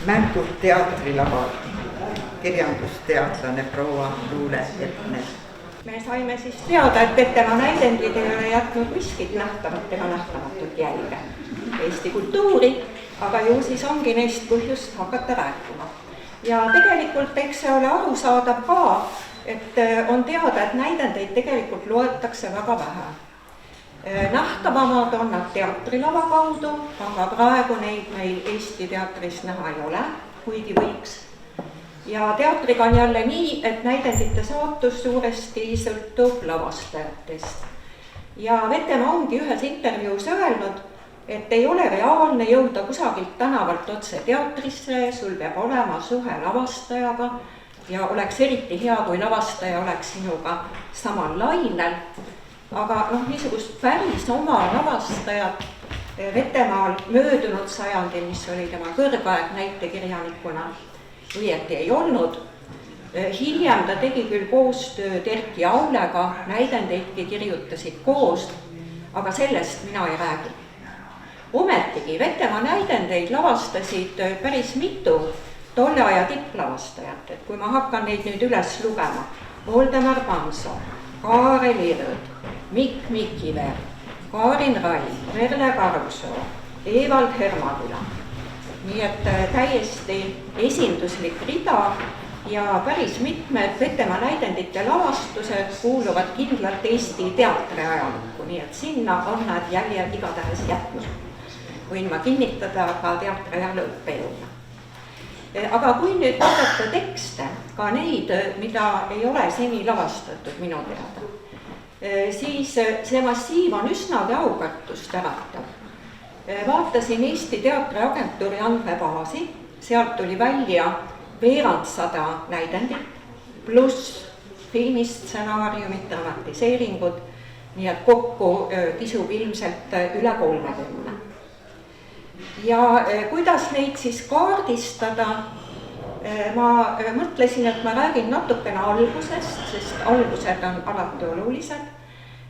mängud teatrilaval kirjandusteadlane proua Luule Epner. Me saime siis teada, et tema näidendid ei ole jätnud miskit nähtavat tema nähtamatut jälge Eesti kultuuri, aga ju siis ongi neist põhjust hakata rääkima. Ja tegelikult eks see ole arusaadav ka, et on teada, et näidendeid tegelikult loetakse väga vähe. Nähtavamad on nad teatrilava kaudu, aga praegu neid meil Eesti teatris näha ei ole, kuigi võiks. Ja teatriga on jälle nii, et näidendite saatus suuresti sõltub lavastajatest. Ja Vetemaa ongi ühes intervjuus öelnud, et ei ole reaalne jõuda kusagilt tänavalt otse teatrisse, sul peab olema suhe lavastajaga ja oleks eriti hea, kui lavastaja oleks sinuga samal lainel. Aga niisugust päris oma lavastajat Vetemaal möödunud sajandil, mis oli tema kõrgaeg näitekirjanikuna, õieti ei olnud. Hiljem ta tegi küll koostööd Erki Aulega, näidendeidki kirjutasid koos, aga sellest mina ei räägi. Ometigi Vetemaa näidendeid lavastasid päris mitu tolle aja tipplavastajat, et kui ma hakkan neid nüüd üles lugema, Voldemar Panso, Kaarel Ird, Mikk Mikiver, Kaarin Rai, Merle Karusoo, Evald Hermaküla. Nii et täiesti esinduslik rida ja päris mitmed Vetemaa näidendite lavastused kuuluvad kindlalt Eesti teatri ajalukku, nii et sinna on nad jäljed igatahes jätnud. Võin ma kinnitada ka teatri ajaloo õppejõuna. Aga kui nüüd vaadata tekste, ka neid, mida ei ole seni lavastatud minu teada, siis see massiiv on üsnagi aukartust äratav. Vaatasin Eesti teatriagentuuri andmebaasi, sealt tuli välja 200 näidendit, pluss filmistsenaariumid, dramatiseeringud, nii et kokku kisub ilmselt üle 30. Ja kuidas neid siis kaardistada, ma mõtlesin, et ma räägin natukene algusest, sest algused on alati olulised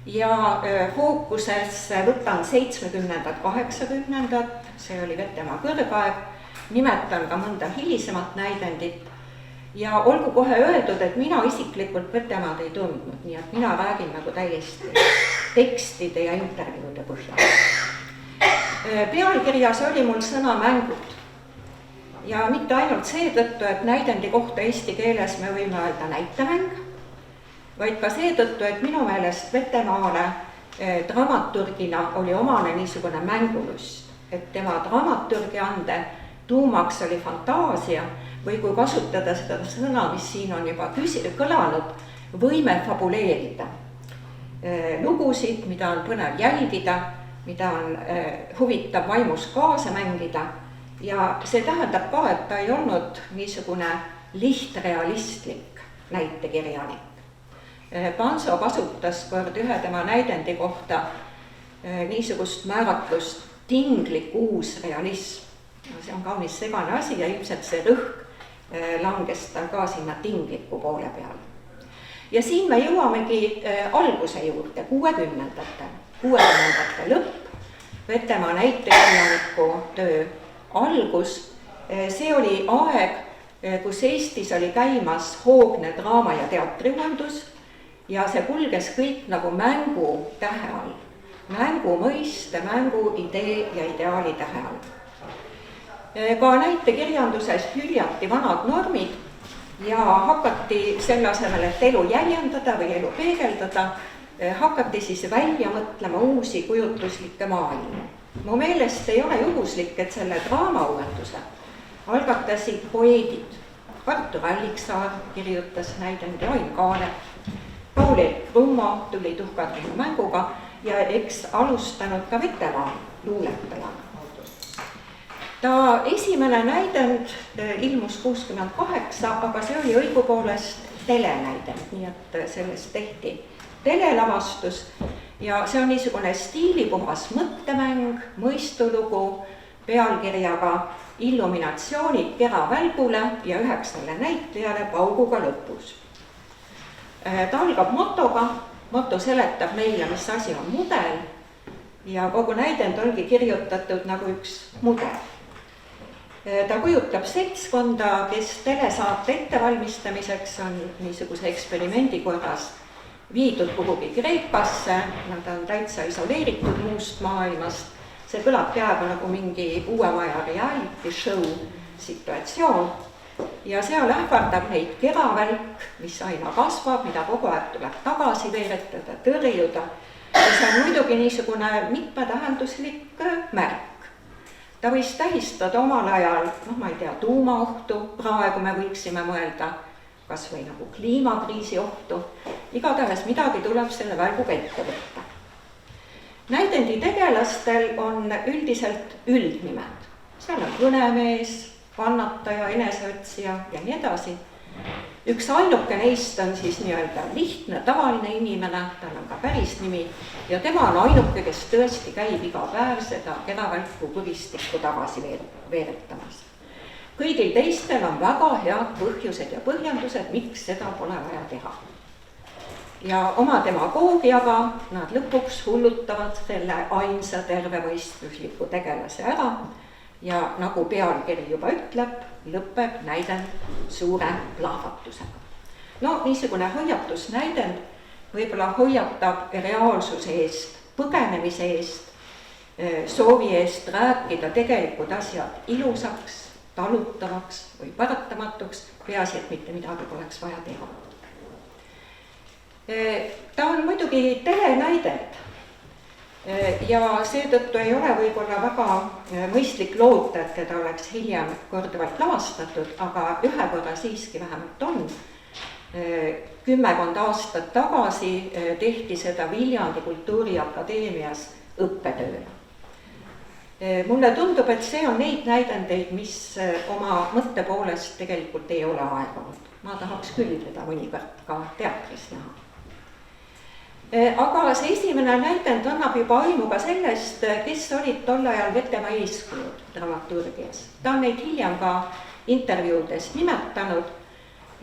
ja fookuses võtan 70-ndad, 80-ndad, see oli Vetemaa kõrgaeg, nimetan ka mõnda hilisemat näidendit ja olgu kohe öeldud, et mina isiklikult Vetemaad ei tundnud, nii et mina räägin nagu täiesti tekstide ja intervjuude põhjal. Pealkirjas oli mul sõna mängud ja mitte ainult seetõttu, et näidendi kohta eesti keeles me võime öelda näitemäng, vaid ka seetõttu, et minu meelest Vetemaale dramaturgina oli omane niisugune mängulust, et tema dramaturgi ande tuumaks oli fantaasia või kui kasutada seda sõna, mis siin on juba kõlanud, võime fabuleerida. Lugusid, mida on põnev jälgida, mida on huvitav vaimus kaasa mängida ja see tähendab ka, et ta ei olnud niisugune lihtrealistlik näitekirjanik. Panso kasutas kord ühe tema näidendi kohta niisugust määratlust tinglik uus realism. See on kaunis segane asi ja ilmselt see rõhk langes ta ka sinna tingliku poole peale. Ja siin me jõuamegi alguse juurde, 60-ndate lõpp, Vetemaa näitekirjaniku töö algus. See oli aeg, kus Eestis oli käimas hoogne draama- ja teatriuuendus ja see kulges kõik nagu mängu tähe all. Mängu mõiste, mängu idee ja ideaali tähe all. Ka näitekirjanduses hüljati vanad normid ja hakati selle asemel, et elu jäljendada või elu peegeldada, hakati siis välja mõtlema uusi kujutluslikke maailma. Mu meelest ei ole juhuslik, et selle draamauuenduse algatasid poeedid. Artur Alliksaar kirjutas näidendi, Ain Kaalep, Paul-Erik Rummo tuli Tuhkatrinnu mänguga ja eks alustanud ka Vetemaa luuletajana. Ta esimene näidend ilmus 68, aga see oli õigupoolest telenäidend, nii et sellest tehti telelavastus ja see on niisugune stiilipuhas mõttemäng, mõistulugu pealkirjaga Illuminatsioonid keravälgule ja 9 näitlejale pauguga lõpus. Ta algab motoga, moto seletab meile, mis asi on mudel ja kogu näidend ongi kirjutatud nagu üks mudel. Ta kujutab seltskonda, kes telesaate ettevalmistamiseks on niisuguse eksperimendi korras viidud kuhugi Kreekasse, nad on täitsa isoleeritud muust maailmast, see kõlab peaaegu nagu mingi uue maja reality show situatsioon ja seal ähvardab neid keravälk, mis aina kasvab, mida kogu aeg tuleb tagasi veeretada, tõrjuda ja see on muidugi niisugune mitmetähenduslik märk. Ta võis tähistada omal ajal, ma ei tea, tuumaohtu, praegu me võiksime mõelda kas või nagu kliimakriisi ohtu, igatahes midagi tuleb selle välguga ette võtta. Näidendi tegelastel on üldiselt üldnimed, seal on kõnemees, kannataja, eneseotsija ja nii edasi. Üks ainuke neist on siis nii-öelda lihtne, tavaline inimene, tal on ka päris nimi ja tema on ainuke, kes tõesti käib iga päev seda keravälku põristikku tagasi veeretamas. Kõigil teistel on väga head põhjused ja põhjendused, miks seda pole vaja teha. Ja oma demagoogiaga nad lõpuks hullutavad selle ainsa tervemõistusliku tegelase ära ja nagu pealkiri juba ütleb, lõpeb näidend suure plahvatusega. Niisugune hoiatusnäidend võib-olla hoiatab reaalsuse eest, põgenemise eest, soovi eest rääkida tegelikud asjad ilusaks, talutavaks või paratamatuks, peaasi, et mitte midagi poleks vaja teha. Ta on muidugi telenäidend ja seetõttu ei ole võib-olla väga mõistlik loota, et teda oleks hiljem korduvalt lavastatud, aga ühe korra siiski vähemalt on. 10 aastat tagasi tehti seda Viljandi Kultuuriakadeemias õppetööna. Mulle tundub, et see on neid näidendeid, mis oma mõtte poolest tegelikult ei ole aegunud. Ma tahaks küll teda mõnikord ka teatris näha. Aga see esimene näidend annab juba aimu ka sellest, kes olid tol ajal Vetemaa eeskujud dramaturgias. Ta on neid hiljem ka intervjuudes nimetanud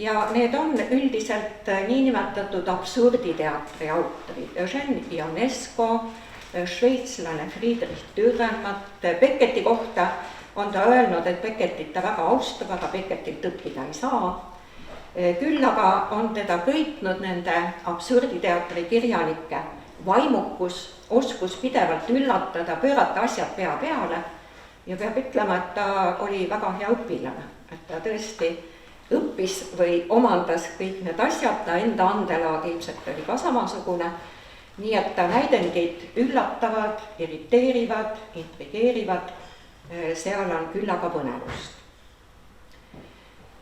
ja need on üldiselt niinimetatud absurditeatri autorid. Eugene Ionesco, šveitslane Friedrich Dürrenmatt. Becketi kohta on ta öelnud, et Becketit ta väga austab, aga Becketilt õppida ei saa. Küll aga on teda köitnud nende absurditeatri kirjanike vaimukus, oskus pidevalt üllatada, pöörata asjad pea peale ja peab ütlema, et ta oli väga hea õpilane, et ta tõesti õppis või omandas kõik need asjad, ta enda andelaad ilmselt oli ka samasugune, nii et ta näidendid üllatavad, irriteerivad, intrigeerivad, seal on küllaga põnevust.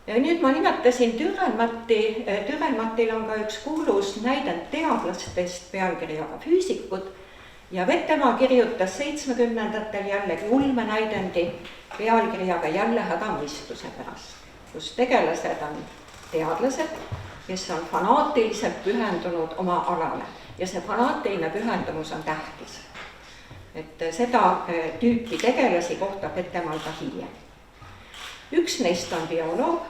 Nüüd ma nimetasin Dürrenmatti, Dürrenmattil on ka üks kuulus näidend teadlastest pealkirjaga Füüsikud ja Vetemaa kirjutas 70-ndatel jällegi ulmenäidendi pealkirjaga Jälle häda mõistuse pärast, kus tegelased on teadlased, kes on fanaatiliselt pühendunud oma alale ja see fanaatiline pühendumus on tähtis. Et seda tüüpi tegelasi kohtab Vetemaal ka hiljem. Üks neist on bioloog,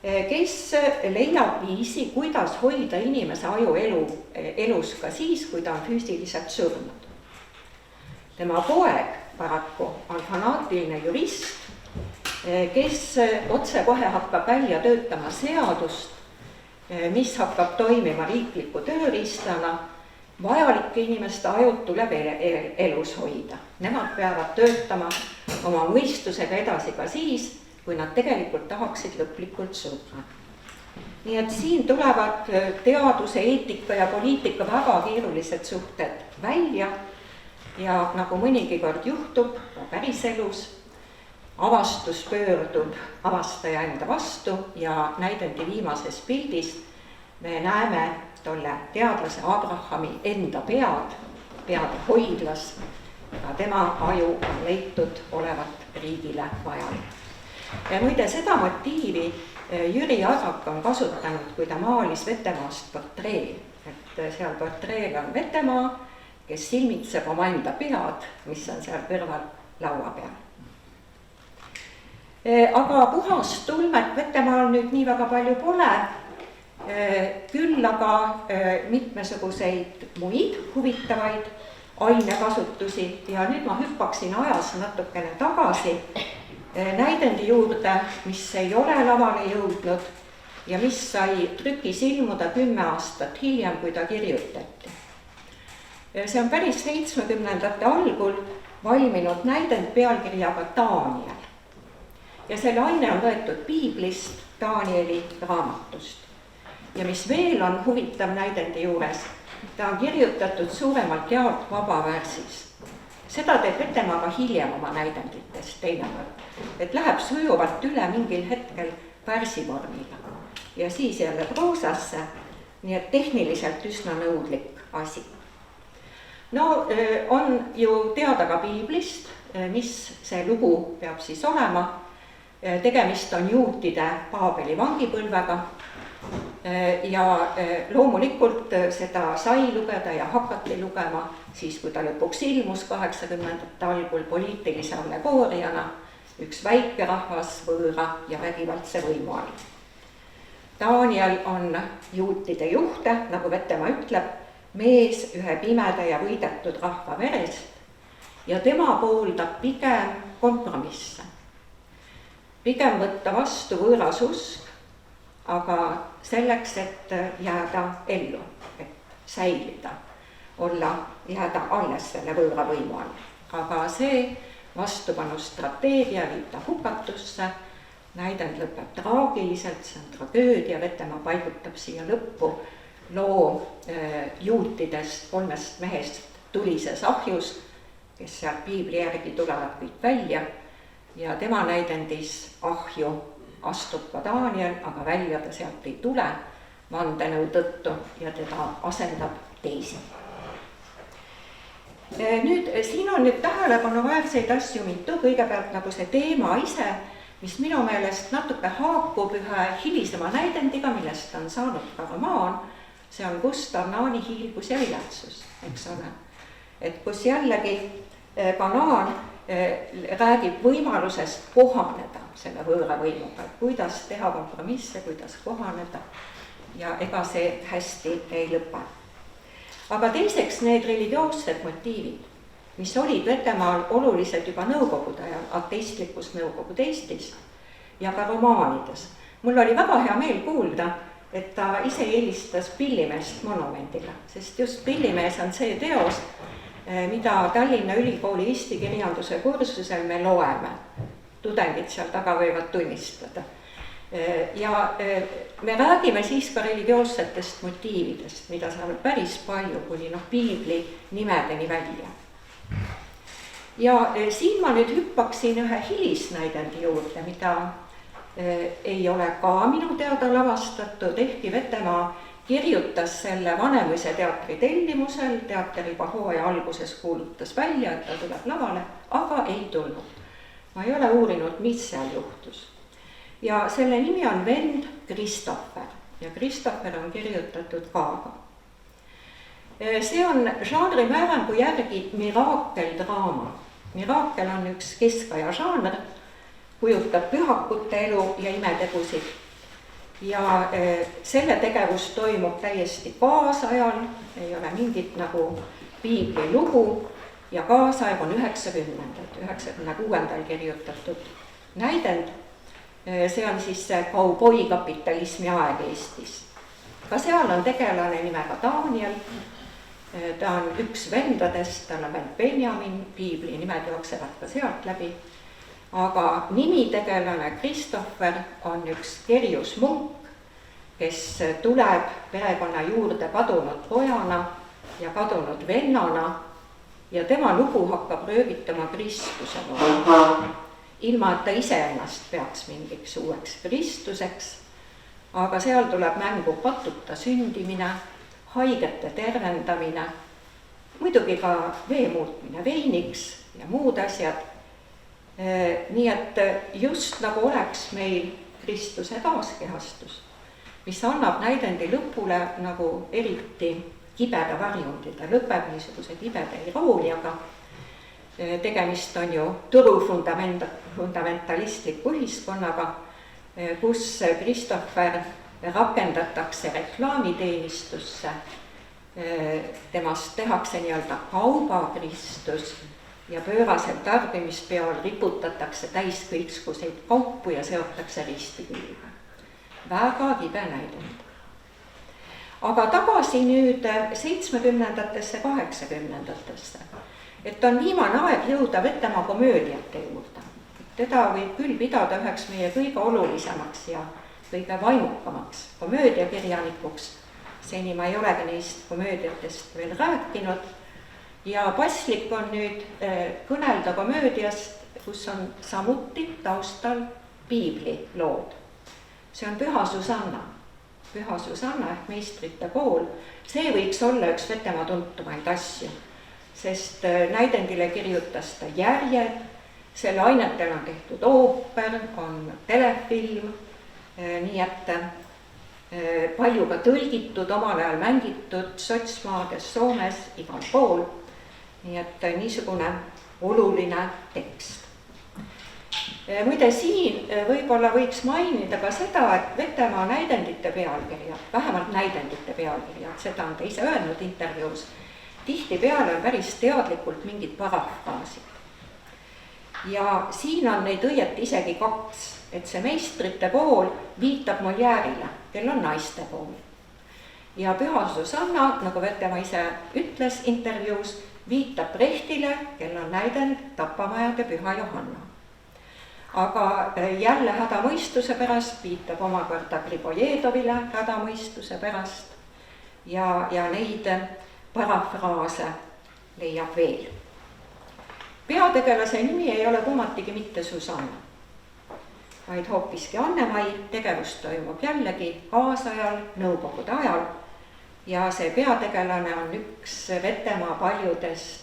kes leiab viisi, kuidas hoida inimese aju elus ka siis, kui ta on füüsiliselt surnud. Tema poeg paraku on fanaatiline jurist, kes otsekohe hakkab välja töötama seadust, mis hakkab toimima riikliku tööriistana, vajalike inimeste ajud tuleb elus hoida. Nemad peavad töötama oma mõistusega edasi ka siis, kui nad tegelikult tahaksid lõplikult surra. Nii et siin tulevad teaduse, eetika ja poliitika väga keerulised suhted välja ja nagu mõnigi kord juhtub päriselus, avastus pöördub avastaja enda vastu ja näidendi viimases pildis me näeme tolle teadlase Abrahami enda pead hoidlas, aga tema aju on leitud olevat riigile vajalik. Ja muide seda motiivi Jüri Arrak on kasutanud, kui ta maalis Vetemaast portree, et seal portreel on Vetemaa, kes silmitseb oma enda pead, mis on seal kõrval laua peal. Aga puhast ulmet Vetemaal nüüd nii väga palju pole, küll aga mitmesuguseid muid huvitavaid ainekasutusi ja nüüd ma hüppaksin ajas natukene tagasi näidendi juurde, mis ei ole lavale jõudnud ja mis sai trükis ilmuda 10 aastat hiljem, kui ta kirjutati. See on päris 70ndate algul valminud näidend pealkirjaga Daniel. Ja selle aine on võetud piiblist, Danieli raamatust. Ja mis veel on huvitav näidendi juures, ta on kirjutatud suuremalt jaolt vabavärsis. Seda teeb Vetemaa ka hiljem oma näidendites teinekord, et läheb sujuvalt üle mingil hetkel värsivormile ja siis jälle proosasse, nii et tehniliselt üsna nõudlik asi. No on ju teada ka piiblist, mis see lugu peab siis olema. Tegemist on juutide Paabeli vangipõlvega ja loomulikult seda sai lugeda ja hakati lugema siis, kui ta lõpuks ilmus 80ndate algul poliitilise allegooriana, üks väike rahvas võõra ja vägivaldse võimu all. Daniel on juutide juhte, nagu Vetemaa ütleb, mees ühe pimeda ja võidetud rahva verest ja tema pooldab pigem kompromisse. Pigem võtta vastu võõras usk, aga selleks, et jääda ellu, et säilida, jääda alles selle võõra võimu all. Aga see vastupanustrateegia viib ta hukatusse, näidend lõpeb traagiliselt, see on tragöödia, Vetemaa paigutab siia lõppu loo juutidest 3 mehest tulises ahjus, kes sealt piibli järgi tulevad kõik välja ja tema näidendis ahju astub ka Daniel, aga välja ta sealt ei tule vandenõu tõttu ja teda asendab teisi. Nüüd, siin on nüüd tähelepanuväärseid asju mitu, kõigepealt nagu see teema ise, mis minu meelest natuke haakub ühe hilisema näidendiga, millest on saanud ka romaan, see on Gustav Naani Hiilgus ja viletsus, eks ole. Et kus jällegi ka Naan räägib võimalusest kohaneda selle võõra võimuga, et kuidas teha kompromisse, kuidas kohaneda ja ega see hästi ei lõpe. Aga teiseks need religioossed motiivid, mis olid Vetemaal olulised juba nõukogude ajal, ateistlikus nõukogude Eestis ja ka romaanides. Mul oli väga hea meel kuulda, et ta ise eelistas Pillimeest monumendile, sest just Pillimees on see teos, mida Tallinna Ülikooli eesti kirjanduse kursusel me loeme. Tudengid seal taga võivad tunnistada. Ja me räägime siis ka religioossetest motiividest, mida seal on päris palju, kuni piibli nimedeni välja. Ja siin ma nüüd hüppaksin ühe hilisnäidendi juurde, mida ei ole ka minu teada lavastatud, ehkki Vetemaa kirjutas selle Vanemuise teatri tellimusel, teater juba hooaja alguses kuulutas välja, et ta tuleb lavale, aga ei tulnud. Ma ei ole uurinud, mis seal juhtus. Ja selle nimi on vend Kristoffer ja Kristoffer on kirjutatud K-ga. See on žanrimäärangu järgi miraakeldraama. Miraakel on üks keskaja žanr, kujutab pühakute elu ja imetegusid. Ja selle tegevus toimub täiesti kaasajal, ei ole mingit nagu piibli lugu ja kaasaeg on 96. kirjutatud näidend. See on siis kauboikapitalismi aeg Eestis. Ka seal on tegelane nimega Daniel, ta on üks vendadest, tal on vend Benjamin, piibli nimed jooksevad ka sealt läbi. Aga nimitegelane Kristoffer on üks kerjus munk, kes tuleb perekonna juurde kadunud pojana ja kadunud vennana ja tema lugu hakkab röövitama Kristuse loo. Ilma, et ta iseennast peaks mingiks uueks Kristuseks, aga seal tuleb mängu patuta sündimine, haigete tervendamine, muidugi ka vee muutmine veiniks ja muud asjad. Nii et just nagu oleks meil Kristuse taaskehastus, mis annab näidendi lõpule nagu eriti kibeda varjundi, ta lõpeb niisuguse kibeda irooniaga. Tegemist on ju turufundamentalistlikuühiskonnaga, kus Kristoffer rakendatakse reklaamiteenistusse, temast tehakse nii-öelda kaubakristus ja pöörasel tarbimispeol riputatakse täis kõikskuseid kaupu ja seotakse risti külge. Väga kibe näidend. Aga tagasi nüüd 70-ndatesse, 80-ndatesse, et on viimane aeg jõuda Vetemaa komöödiate juurde. Teda võib küll pidada üheks meie kõige olulisemaks ja kõige vaimukamaks komöödiakirjanikuks. Seni ma ei olegi neist komöödiatest veel rääkinud ja paslik on nüüd kõnelda komöödiast, kus on samuti taustal piiblilood. See on Püha Susanna ehk meistrite kool. See võiks olla üks Vetemaa tuntumaid asju, sest näidendile kirjutas ta järjed, selle ainetel on tehtud ooper, on telefilm, nii et palju ka tõlgitud, omal ajal mängitud sotsmaades, Soomes, igal pool. Nii et niisugune oluline tekst. Muide, siin võib-olla võiks mainida ka seda, et Vetemaa näidendite pealkirjad, vähemalt näidendite pealkirjad, seda on ta ise öelnud intervjuus, tihtipeale on päris teadlikult mingid parafraasid. Ja siin on neid õieti isegi kaks, et see meistrite kool viitab Molière'ile, kel on naiste kool. Ja Püha Susanna, nagu Vetemaa ise ütles intervjuus, viitab Brechtile, kel on näidend Tapamajade Püha Johanna. Aga jälle hädamõistuse pärast viitab omakorda Gribojedovile hädamõistuse pärast ja neid parafraase leiab veel. Peategelase nimi ei ole kummatigi mitte Susanna, vaid hoopiski Anne-Mai. Tegevus toimub jällegi kaasajal, nõukogude ajal ja see peategelane on üks Vetemaa paljudest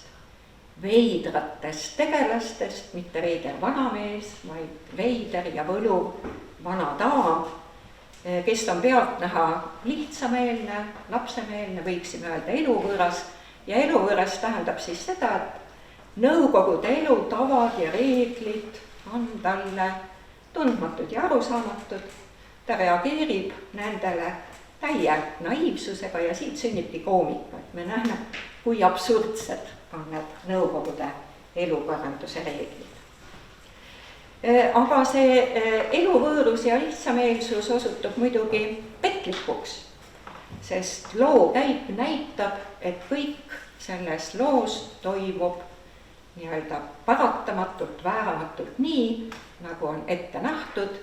veidratest tegelastest, mitte veider vanamees, vaid veider ja võlu vana daam, kes on pealtnäha lihtsameelne, lapsemeelne, võiksime öelda eluvõõras. Ja eluvõõras tähendab siis seda, et nõukogude elu tavad ja reeglid on talle tundmatud ja arusaamatud. Ta reageerib nendele täie naiivsusega ja siit sünnibki koomika, et me näeme, kui absurdsed on need nõukogude elukorralduse reeglid. Aga see eluvõõrus ja lihtsameelsus osutub muidugi petlikuks, sest loo käib näitab, et kõik selles loos toimub nii-öelda paratamatult, vääramatult nii, nagu on ette nähtud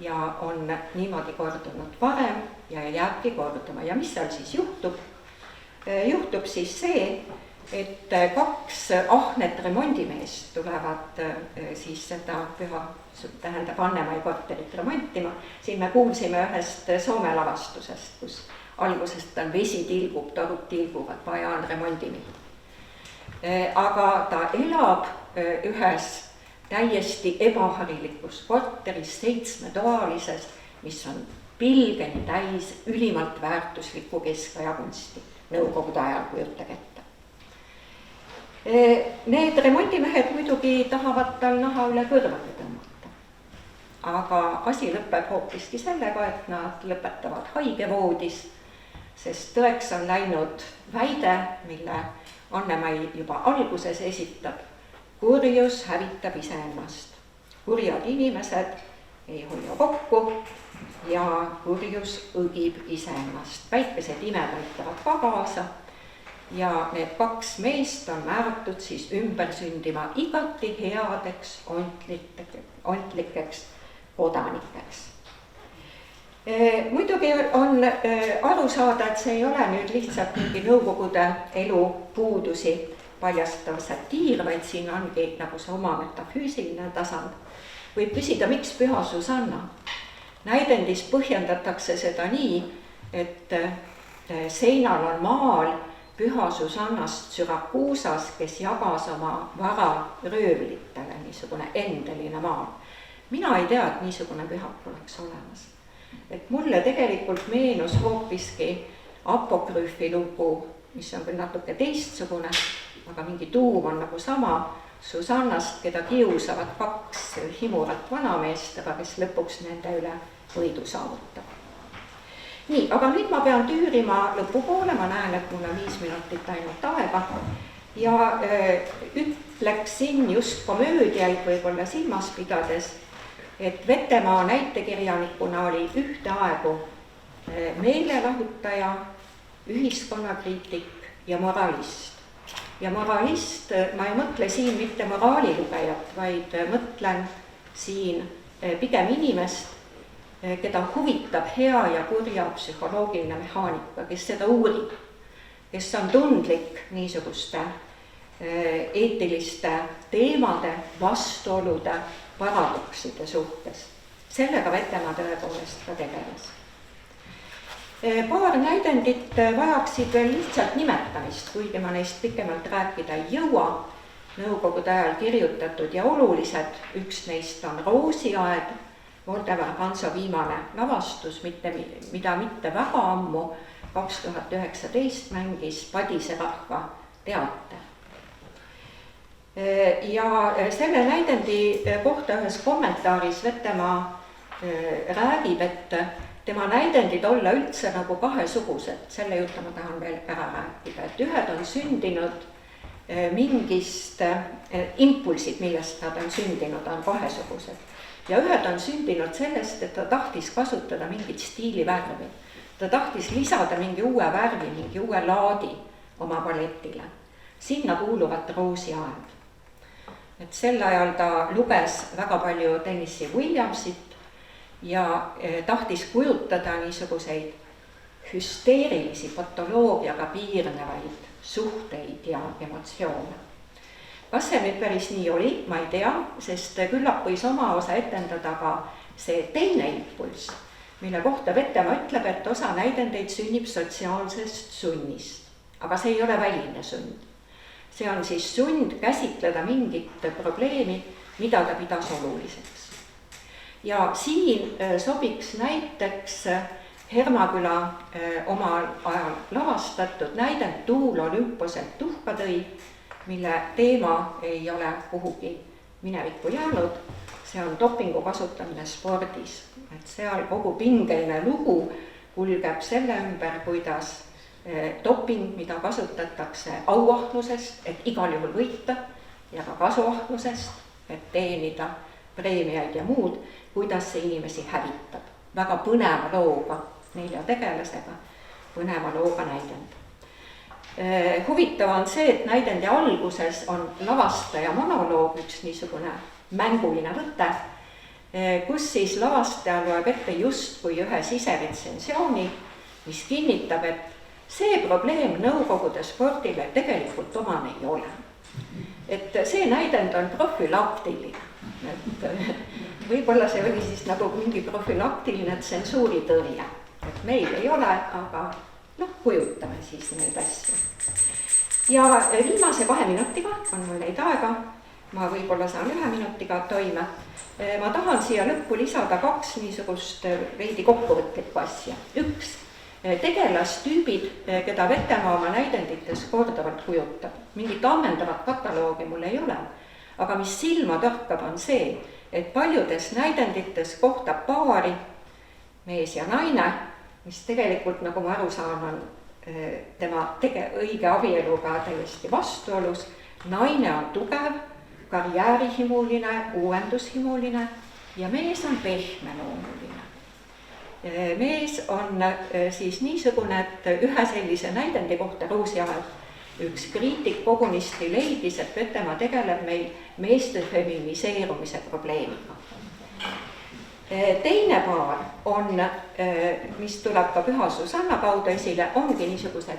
ja on niimoodi kordunud varem ja jääbki korduma. Ja mis seal siis juhtub? Juhtub siis see, et kaks ahnet remondimeest tulevad siis seda tähendab Anne-Mai korterit remontima. Siin me kuulsime ühest Soome lavastusest, kus algusest on vesi tilgub, torud tilguvad, vaja on remondimihi. Aga ta elab ühes täiesti ebaharilikus korteris, 7-toalises, mis on pilgeni täis ülimalt väärtuslikku keskaja kunsti. Nõukogude ajal kujutage ette. Need remondimehed muidugi tahavad tal naha üle kõrvale tõmmata. Aga asi lõpeb hoopiski sellega, et nad lõpetavad haigevoodis, sest tõeks on läinud väide, mille Anne-Mai juba alguses esitab. Kurjus hävitab iseennast. Kurjad inimesed ei hoia kokku ja kurjus õgib iseennast. Väikesed imed aitavad ka kaasa ja need kaks meest on määratud siis ümber sündima igati headeks, ontlikeks kodanikeks. Muidugi on aru saada, et see ei ole nüüd lihtsalt mingi nõukogude elu puudusi paljastav satiir, vaid siin ongi nagu see oma metafüüsiline tasand. Võib küsida, miks Püha Susanna? Näidendis põhjendatakse seda nii, et seinal on maal Püha Susannast Syrakuusas, kes jagas oma vara röövlitele, niisugune endeline maal. Mina ei tea, et niisugune pühak oleks olemas. Et mulle tegelikult meenus hoopiski apokrüüfi lugu, mis on küll natuke teistsugune, aga mingi tuum on nagu sama, Susannast, keda kiusavad kaks himurat vanameest, aga kes lõpuks nende üle võidu saavutab. Nii, aga nüüd ma pean tüürima lõpupoole, ma näen, et mul on 5 minutit ainult aega ja ütleksin just komöödiaid võib-olla silmas pidades, et Vetemaa näitekirjanikuna oli ühteaegu meelelahutaja, ühiskonnakriitik ja moralist. Ja moralist, ma ei mõtle siin mitte moraalilugejat, vaid mõtlen siin pigem inimest, keda huvitab hea ja kurja psühholoogiline mehaanika, kes seda uurib, kes on tundlik niisuguste eetiliste teemade, vastuolude, paradokside suhtes. Sellega Vetemaa tõepoolest ka tegeles. Paar näidendit vajaksid veel lihtsalt nimetamist, kuigi ma neist pikemalt rääkida ei jõua. Nõukogude ajal kirjutatud ja olulised, üks neist on Roosiaed, Voldemar Hanso viimane lavastus, mida mitte väga ammu, 2019 mängis Padise Rahva teater. Ja selle näidendi kohta ühes kommentaaris Vetemaa räägib, et tema näidendid olla üldse nagu kahesugused, selle juurde ma tahan veel ära rääkida, et ühed on sündinud mingist impulsid, millest nad on sündinud, on kahesugused. Ja ühed on sündinud sellest, et ta tahtis kasutada mingit stiilivärvi. Ta tahtis lisada mingi uue värvi, mingi uue laadi oma paletile. Sinna kuuluvat Roosiaed. Et sel ajal ta luges väga palju Tennessee Williamsit ja tahtis kujutada niisuguseid hüsteerilisi patoloogiaga piirnevaid suhteid ja emotsioone. Kas see nüüd päris nii oli, ma ei tea, sest küllap võis oma osa etendada ka see teine impulss, mille kohta Vetemaa ütleb, et osa näidendeid sünnib sotsiaalsest sunnist, aga see ei ole väline sund. See on siis sund käsitleda mingit probleemi, mida ta pidas oluliseks. Ja siin sobiks näiteks Hermaküla omal ajal lavastatud näidend Tuul olümposelt tuhka tõi, mille teema ei ole kuhugi minevikku jäänud. See on dopingu kasutamine spordis. Et seal kogu pingeline lugu kulgeb selle ümber, kuidas doping, mida kasutatakse auahnusest, et igal juhul võita, ja ka kasuahnusest, et teenida preemiaid ja muud, kuidas see inimesi hävitab. Väga põneva looga, 4 tegelasega, põneva looga näidend. Huvitav on see, et näidendi alguses on lavastaja monoloog, üks niisugune mänguline võte, kus siis lavastaja loeb ette justkui ühe siseretsensiooni, mis kinnitab, et see probleem Nõukogude spordile tegelikult omane ei ole. Et see näidend on profülaktiline. Et võib-olla see oli siis nagu mingi profülaktiline tsensuuritõrje. Et meil ei ole, aga kujutame siis neid asju. Ja viimase 2 minutiga on mul neid aega, ma võib-olla saan 1 minutiga toime. Ma tahan siia lõppu lisada 2 niisugust veidi kokkuvõtlikku asja. Üks, tegelastüübid, keda Vetemaa oma näidendites kordavalt kujutab. Mingit ammendavat kataloogi mul ei ole, aga mis silma torkab on see, et paljudes näidendites kohtab paari, mees ja naine, mis tegelikult, nagu ma aru saan, on tema õige abieluga täiesti vastuolus. Naine on tugev, karjäärihimuline, uuendushimuline ja mees on pehmeloomuline. Mees on siis niisugune, et ühe sellise näidendi kohta Roosiaed üks kriitik kogunisti leidis, et Vetemaa tegeleb meil meeste feminiseerumise probleemiga. Teine paar on, mis tuleb ka Püha Susanna kaudu esile, ongi niisugused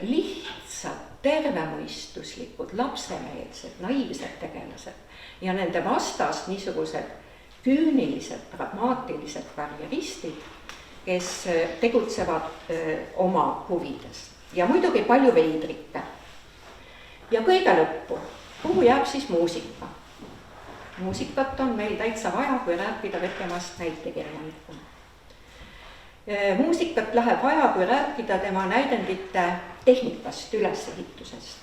lihtsad, tervemõistuslikud, lapsemeelsed, naiivsed tegelased ja nende vastas niisugused küünilised, pragmaatilised karjeristid, kes tegutsevad oma huvides ja muidugi palju veidrikke. Ja kõige lõppu, kuhu jääb siis muusika? Muusikat on meil täitsa vaja, kui rääkida Vetemaast näitekirjanikuna. Muusikat läheb vaja, kui rääkida tema näidendite tehnikast, ülesehitusest.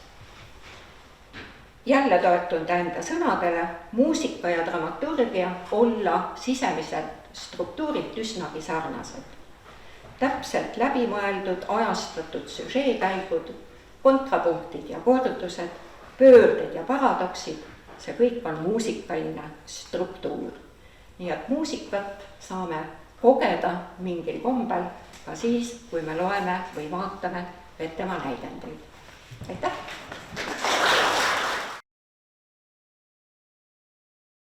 Jälle toetun enda sõnadele, muusika ja dramaturgia olla sisemiselt struktuurilt üsnagi sarnased. Täpselt läbimõeldud, ajastatud süžeekäigud, kontrapunktid ja kordused, pöörded ja paradoksid, see kõik on muusikaline struktuur. Nii et muusikat saame kogeda mingil kombel ka siis, kui me loeme või vaatame Vetemaa näidendeid. Aitäh!